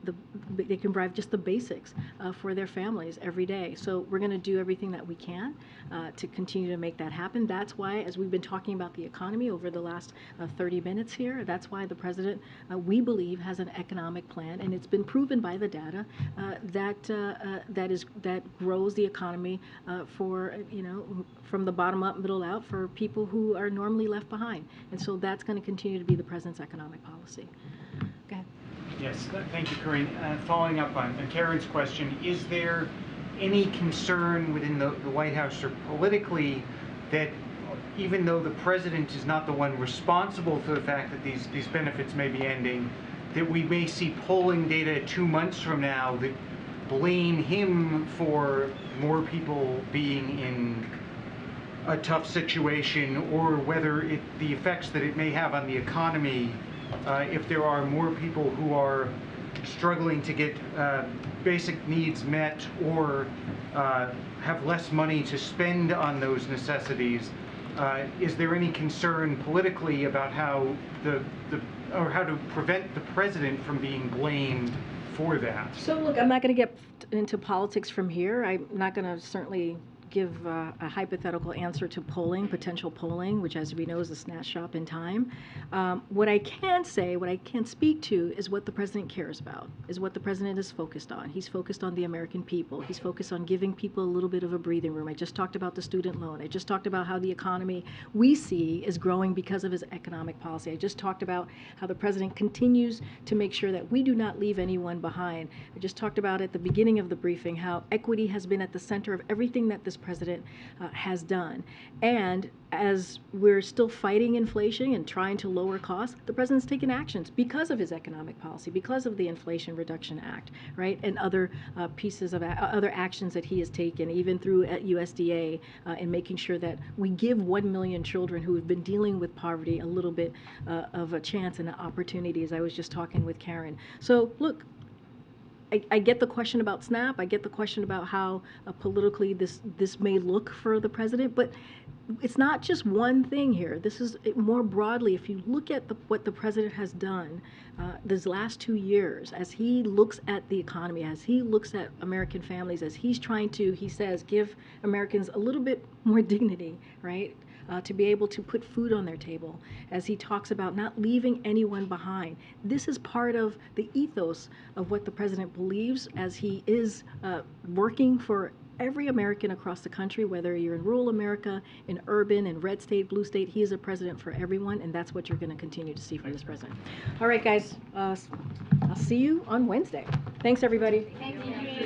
just the basics for their families every day. So we're going to do everything that we can to continue to make that happen. That's why, as we've been talking about the economy over the last 30 minutes here, that's why the president, we believe, has an economic plan, and it's been proven by the data that grows the economy for from the bottom up, middle out, for people who are normally left behind. And so that's going to continue to be the president's economic policy. Go ahead. Yes, thank you, Karine. Following up on Karen's question, is there any concern within the White House or politically that even though the president is not the one responsible for the fact that these benefits may be ending, that we may see polling data 2 months from now that blame him for more people being in a tough situation, or whether the effects that it may have on the economy if there are more people who are struggling to get basic needs met or have less money to spend on those necessities. Is there any concern politically about how how to prevent the president from being blamed for that? So look, I'm not going to get into politics from here. I'm not going to certainly give a hypothetical answer to polling, potential polling, which as we know is a snapshot in time. What I can say, what I can speak to is what the president cares about, is what the president is focused on. He's focused on the American people. He's focused on giving people a little bit of a breathing room. I just talked about the student loan. I just talked about how the economy we see is growing because of his economic policy. I just talked about how the president continues to make sure that we do not leave anyone behind. I just talked about at the beginning of the briefing how equity has been at the center of everything that this president has done. And as we're still fighting inflation and trying to lower costs, the president's taken actions because of his economic policy, because of the Inflation Reduction Act, right, and other pieces of other actions that he has taken, even through USDA, in making sure that we give 1 million children who have been dealing with poverty a little bit of a chance and an opportunity, as I was just talking with Karen. So look, I get the question about SNAP. I get the question about how politically this may look for the president, but it's not just one thing here. This is more broadly. If you look at what the president has done these last 2 years, as he looks at the economy, as he looks at American families, as he's trying to, he says, give Americans a little bit more dignity, right? To be able to put food on their table, as he talks about not leaving anyone behind. This is part of the ethos of what the president believes as he is working for every American across the country, whether you're in rural America, in urban, in red state, blue state. He is a president for everyone, and that's what you're going to continue to see from this president. All right, guys, I'll see you on Wednesday. Thanks, everybody. Thank you.